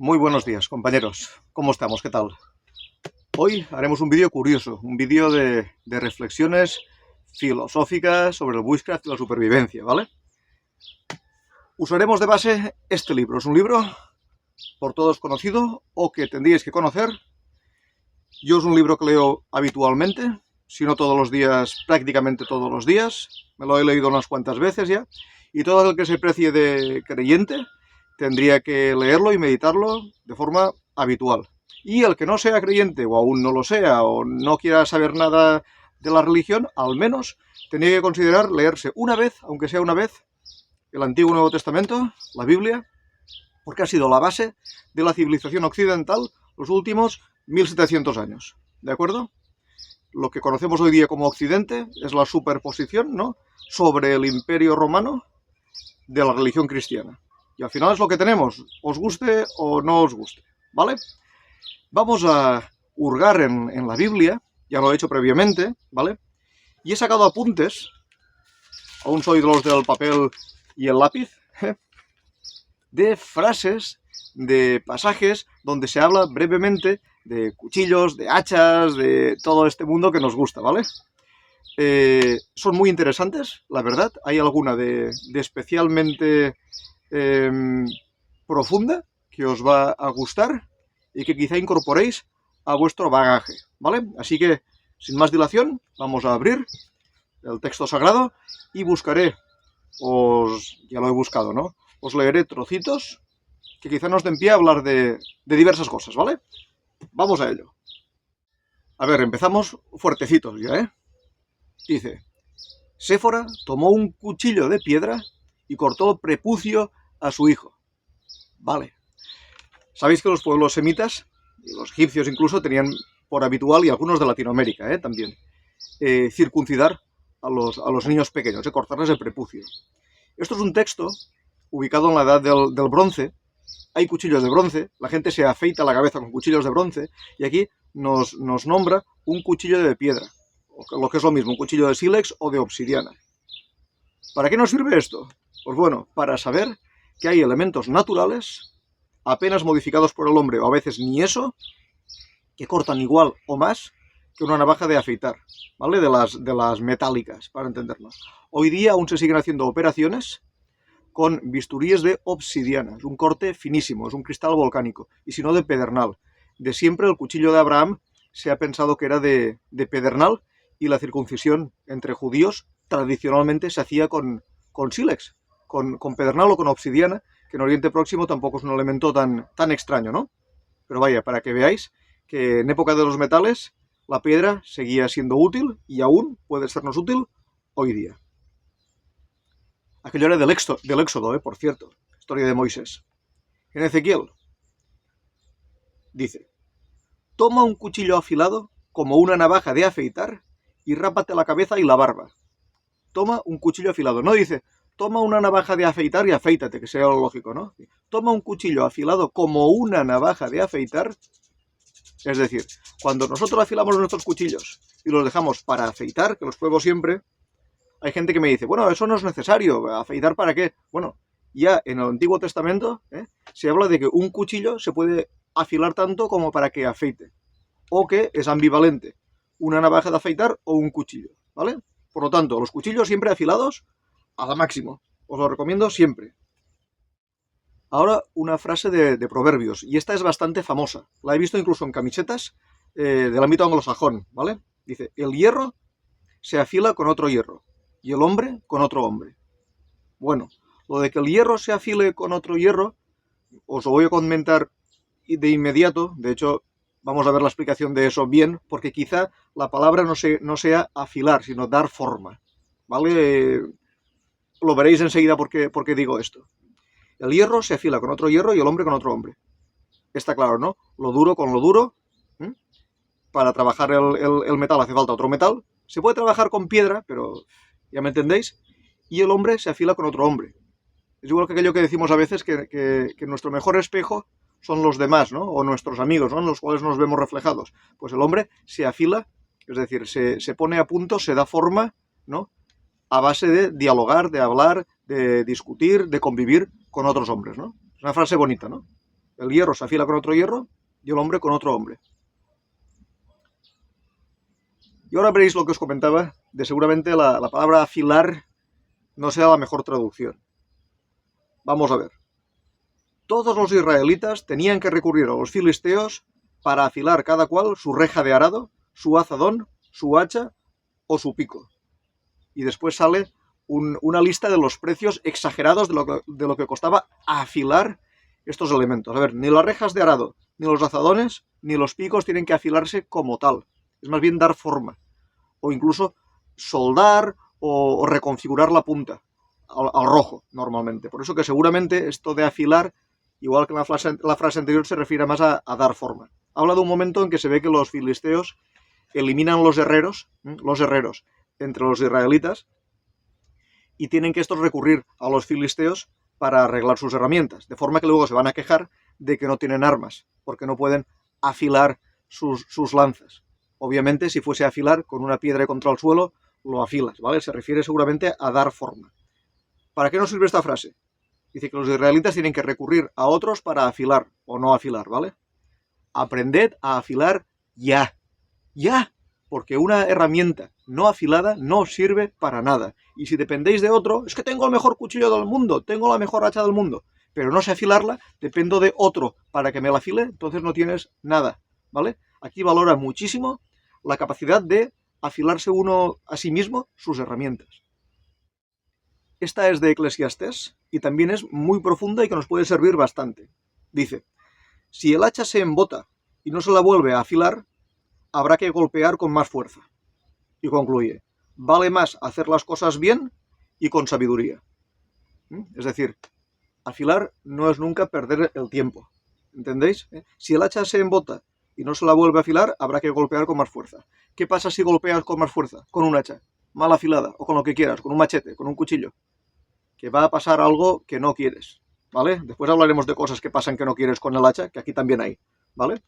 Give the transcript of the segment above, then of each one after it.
Muy buenos días, compañeros. ¿Cómo estamos? ¿Qué tal? Hoy haremos un vídeo curioso, un vídeo de reflexiones filosóficas sobre el bushcraft y la supervivencia, ¿vale? Usaremos de base este libro. Es un libro por todos conocido o que tendríais que conocer. Yo es un libro que leo habitualmente, si no todos los días, prácticamente todos los días. Me lo he leído unas cuantas veces ya. Y todo el que se precie de creyente tendría que leerlo y meditarlo de forma habitual. Y el que no sea creyente, o aún no lo sea, o no quiera saber nada de la religión, al menos tendría que considerar leerse una vez, aunque sea una vez, el Antiguo y Nuevo Testamento, la Biblia, porque ha sido la base de la civilización occidental los últimos 1700 años. ¿De acuerdo? Lo que conocemos hoy día como Occidente es la superposición, ¿no?, sobre el Imperio Romano de la religión cristiana. Y al final es lo que tenemos, os guste o no os guste, ¿vale? Vamos a hurgar en la Biblia, ya lo he hecho previamente, ¿vale? Y he sacado apuntes, aún soy de los del papel y el lápiz, de frases, de pasajes donde se habla brevemente de cuchillos, de hachas, de todo este mundo que nos gusta, ¿vale? Son muy interesantes, la verdad. Hay alguna de especialmente profunda que os va a gustar y que quizá incorporéis a vuestro bagaje, ¿vale? Así que, sin más dilación, vamos a abrir el texto sagrado y buscaré, ya lo he buscado, ¿no? Os leeré trocitos que quizá nos den pie a hablar de diversas cosas, ¿vale? Vamos a ello. A ver, empezamos fuertecitos ya, ¿eh? Dice: Séfora tomó un cuchillo de piedra y cortó prepucio a su hijo. Vale. Sabéis que los pueblos semitas, y los egipcios incluso, tenían por habitual, y algunos de Latinoamérica también, circuncidar a los niños pequeños, cortarles el prepucio. Esto es un texto ubicado en la edad del bronce. Hay cuchillos de bronce, la gente se afeita la cabeza con cuchillos de bronce, y aquí nos nombra un cuchillo de piedra, lo que es lo mismo, un cuchillo de sílex o de obsidiana. ¿Para qué nos sirve esto? Pues bueno, para saber que hay elementos naturales, apenas modificados por el hombre, o a veces ni eso, que cortan igual o más que una navaja de afeitar, ¿vale? De las metálicas, para entendernos. Hoy día aún se siguen haciendo operaciones con bisturíes de obsidiana, es un corte finísimo, es un cristal volcánico, y si no de pedernal. De siempre el cuchillo de Abraham se ha pensado que era de pedernal, y la circuncisión entre judíos tradicionalmente se hacía con sílex, con pedernal o con obsidiana, que en Oriente Próximo tampoco es un elemento tan extraño, ¿no? Pero vaya, para que veáis que en época de los metales la piedra seguía siendo útil y aún puede sernos útil hoy día. Aquello era del Éxodo, por cierto, historia de Moisés. En Ezequiel dice: toma un cuchillo afilado como una navaja de afeitar y rápate la cabeza y la barba. Toma un cuchillo afilado. No dice, toma una navaja de afeitar y afeítate, que sea lo lógico, ¿no? Toma un cuchillo afilado como una navaja de afeitar. Es decir, cuando nosotros afilamos nuestros cuchillos y los dejamos para afeitar, que los pruebo siempre, hay gente que me dice, bueno, eso no es necesario, ¿afeitar para qué? Bueno, ya en el Antiguo Testamento se habla de que un cuchillo se puede afilar tanto como para que afeite, o que es ambivalente, una navaja de afeitar o un cuchillo, ¿vale? Por lo tanto, los cuchillos siempre afilados a la máximo, os lo recomiendo siempre. Ahora una frase de Proverbios, y esta es bastante famosa, la he visto incluso en camisetas del ámbito anglosajón, ¿vale? Dice, el hierro se afila con otro hierro, y el hombre con otro hombre. Bueno, lo de que el hierro se afile con otro hierro, os lo voy a comentar de inmediato. De hecho, vamos a ver la explicación de eso bien, porque quizá la palabra no sea afilar, sino dar forma, ¿vale? Lo veréis enseguida por qué digo esto. El hierro se afila con otro hierro y el hombre con otro hombre. Está claro, ¿no? Lo duro con lo duro. Para trabajar el metal hace falta otro metal. Se puede trabajar con piedra, pero ya me entendéis. Y el hombre se afila con otro hombre. Es igual que aquello que decimos a veces que nuestro mejor espejo son los demás, ¿no? O nuestros amigos, ¿no? En los cuales nos vemos reflejados. Pues el hombre se afila, es decir, se pone a punto, se da forma, ¿no? A base de dialogar, de hablar, de discutir, de convivir con otros hombres, ¿no? Es una frase bonita, ¿no? El hierro se afila con otro hierro y el hombre con otro hombre. Y ahora veréis lo que os comentaba, de seguramente la palabra afilar no sea la mejor traducción. Vamos a ver. Todos los israelitas tenían que recurrir a los filisteos para afilar cada cual su reja de arado, su azadón, su hacha o su pico. Y después sale una lista de los precios exagerados de lo que costaba afilar estos elementos. A ver, ni las rejas de arado, ni los azadones, ni los picos tienen que afilarse como tal. Es más bien dar forma. O incluso soldar o reconfigurar la punta al rojo, normalmente. Por eso que seguramente esto de afilar, igual que en la frase anterior, se refiere más a dar forma. Habla de un momento en que se ve que los filisteos eliminan los herreros entre los israelitas, y tienen que estos recurrir a los filisteos para arreglar sus herramientas, de forma que luego se van a quejar de que no tienen armas, porque no pueden afilar sus lanzas. Obviamente, si fuese a afilar con una piedra contra el suelo, lo afilas, ¿vale? Se refiere seguramente a dar forma. ¿Para qué nos sirve esta frase? Dice que los israelitas tienen que recurrir a otros para afilar o no afilar, ¿vale? Aprended a afilar ya. Ya. Porque una herramienta no afilada no sirve para nada. Y si dependéis de otro, es que tengo el mejor cuchillo del mundo, tengo la mejor hacha del mundo, pero no sé afilarla, dependo de otro para que me la afile, entonces no tienes nada, ¿vale? Aquí valora muchísimo la capacidad de afilarse uno a sí mismo sus herramientas. Esta es de Eclesiastés y también es muy profunda y que nos puede servir bastante. Dice, si el hacha se embota y no se la vuelve a afilar, habrá que golpear con más fuerza. Y concluye, vale más hacer las cosas bien y con sabiduría. Es decir, afilar no es nunca perder el tiempo. ¿Entendéis? Si el hacha se embota y no se la vuelve a afilar, habrá que golpear con más fuerza. ¿Qué pasa si golpeas con más fuerza? Con un hacha mal afilada, o con lo que quieras, con un machete, con un cuchillo. Que va a pasar algo que no quieres, ¿vale? Después hablaremos de cosas que pasan que no quieres con el hacha, que aquí también hay, ¿vale?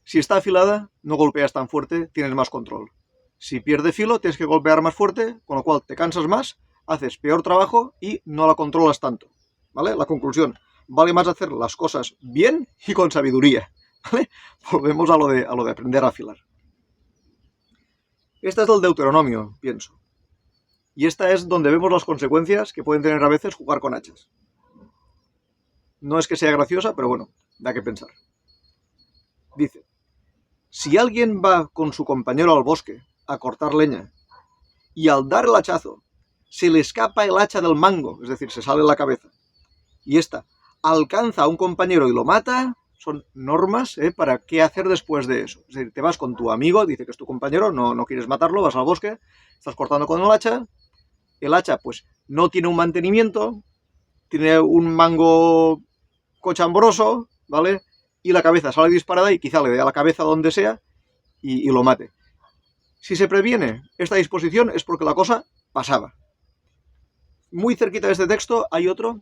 Si está afilada, no golpeas tan fuerte, tienes más control. Si pierde filo, tienes que golpear más fuerte, con lo cual te cansas más, haces peor trabajo y no la controlas tanto, ¿vale? La conclusión, vale más hacer las cosas bien y con sabiduría, ¿vale? Volvemos a lo de aprender a afilar. Esta es del Deuteronomio, pienso. Y esta es donde vemos las consecuencias que pueden tener a veces jugar con hachas. No es que sea graciosa, pero bueno, da que pensar. Dice, si alguien va con su compañero al bosque a cortar leña y al dar el hachazo se le escapa el hacha del mango, es decir, se sale la cabeza, y ésta alcanza a un compañero y lo mata, son normas para qué hacer después de eso. Es decir, te vas con tu amigo, dice que es tu compañero, no quieres matarlo, vas al bosque, estás cortando con el hacha pues no tiene un mantenimiento, tiene un mango cochambroso, ¿vale? Y la cabeza sale disparada y quizá le dé a la cabeza donde sea y lo mate. Si se previene esta disposición es porque la cosa pasaba. Muy cerquita de este texto hay otro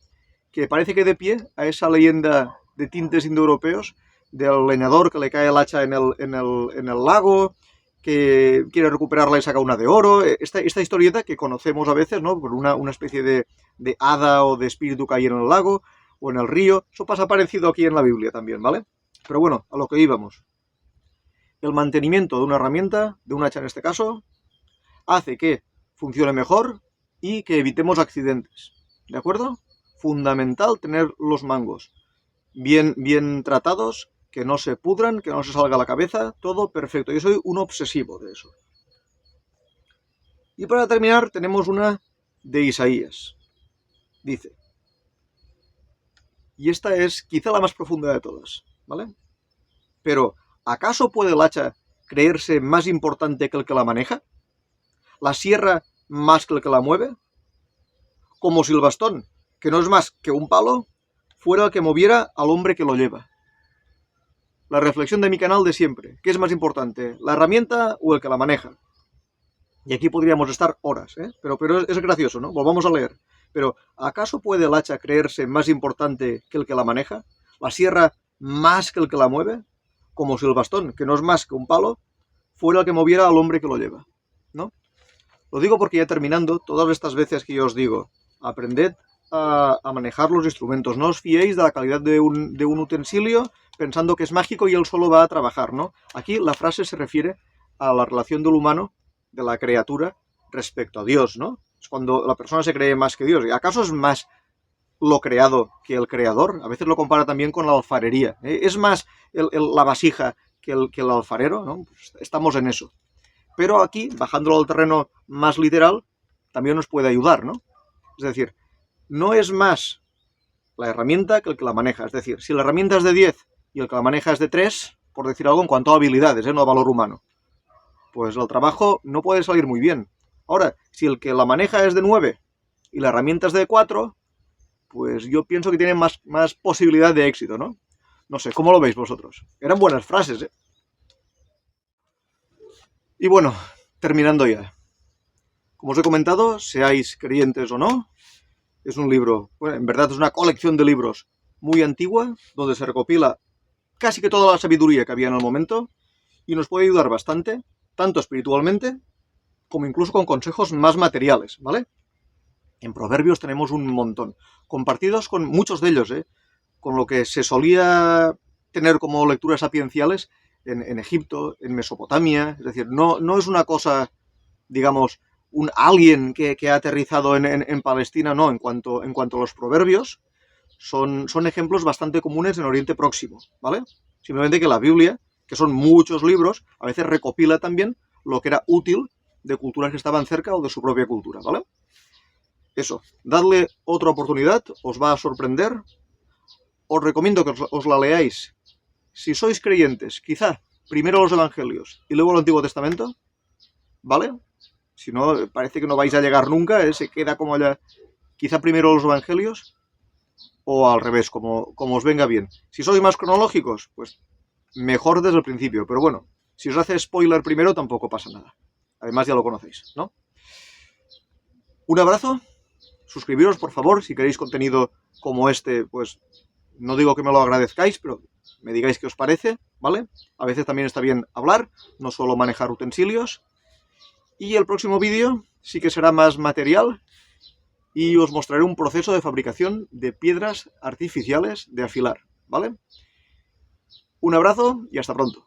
que parece que de pie a esa leyenda de tintes indoeuropeos del leñador que le cae el hacha en el lago, que quiere recuperarla y saca una de oro. Esta historieta que conocemos a veces, ¿no? Por una especie de hada o de espíritu que hay en el lago o en el río. Eso pasa parecido aquí en la Biblia también, ¿vale? Pero bueno, a lo que íbamos. El mantenimiento de una herramienta, de un hacha en este caso, hace que funcione mejor y que evitemos accidentes. ¿De acuerdo? Fundamental tener los mangos bien tratados, que no se pudran, que no se salga la cabeza, todo perfecto. Yo soy un obsesivo de eso. Y para terminar tenemos una de Isaías. Dice, y esta es quizá la más profunda de todas, ¿vale? Pero, ¿acaso puede el hacha creerse más importante que el que la maneja? ¿La sierra más que el que la mueve? Como si el bastón, que no es más que un palo, fuera el que moviera al hombre que lo lleva. La reflexión de mi canal de siempre. ¿Qué es más importante, la herramienta o el que la maneja? Y aquí podríamos estar horas, ¿eh? Pero es gracioso, ¿no? Volvamos a leer. Pero, ¿acaso puede el hacha creerse más importante que el que la maneja? ¿La sierra más que el que la mueve? Como si el bastón, que no es más que un palo, fuera el que moviera al hombre que lo lleva, ¿no? Lo digo porque ya terminando, todas estas veces que yo os digo, aprended a manejar los instrumentos. No os fiéis de la calidad de un utensilio pensando que es mágico y él solo va a trabajar, ¿no? Aquí la frase se refiere a la relación del humano, de la criatura, respecto a Dios, ¿no? Es cuando la persona se cree más que Dios. ¿Y acaso es más lo creado que el creador? A veces lo compara también con la alfarería. ¿Es más la vasija que el alfarero? ¿No? Pues estamos en eso. Pero aquí, bajándolo al terreno más literal, también nos puede ayudar, ¿no? Es decir, no es más la herramienta que el que la maneja. Es decir, si la herramienta es de 10 y el que la maneja es de 3, por decir algo en cuanto a habilidades, no a valor humano, pues el trabajo no puede salir muy bien. Ahora, si el que la maneja es de 9 y la herramienta es de 4, pues yo pienso que tiene más posibilidad de éxito, ¿no? No sé, ¿cómo lo veis vosotros? Eran buenas frases, ¿eh? Y bueno, terminando ya. Como os he comentado, seáis creyentes o no, es un libro, bueno, en verdad es una colección de libros muy antigua, donde se recopila casi que toda la sabiduría que había en el momento, y nos puede ayudar bastante, tanto espiritualmente, como incluso con consejos más materiales, ¿vale? En Proverbios tenemos un montón, compartidos con muchos de ellos, con lo que se solía tener como lecturas sapienciales en Egipto, en Mesopotamia. Es decir, no es una cosa, digamos, un alien que ha aterrizado en Palestina, no. En cuanto a los proverbios, son ejemplos bastante comunes en Oriente Próximo, ¿vale? Simplemente que la Biblia, que son muchos libros, a veces recopila también lo que era útil de culturas que estaban cerca o de su propia cultura, ¿vale? Eso, dadle otra oportunidad, os va a sorprender. Os recomiendo que os la leáis. Si sois creyentes, quizá primero los Evangelios y luego el Antiguo Testamento, ¿vale? Si no, parece que no vais a llegar nunca, se queda como allá. Quizá primero los Evangelios o al revés, como os venga bien. Si sois más cronológicos, pues mejor desde el principio. Pero bueno, si os hace spoiler primero tampoco pasa nada. Además ya lo conocéis, ¿no? Un abrazo. Suscribiros, por favor, si queréis contenido como este, pues no digo que me lo agradezcáis, pero me digáis qué os parece, ¿vale? A veces también está bien hablar, no solo manejar utensilios. Y el próximo vídeo sí que será más material y os mostraré un proceso de fabricación de piedras artificiales de afilar, ¿vale? Un abrazo y hasta pronto.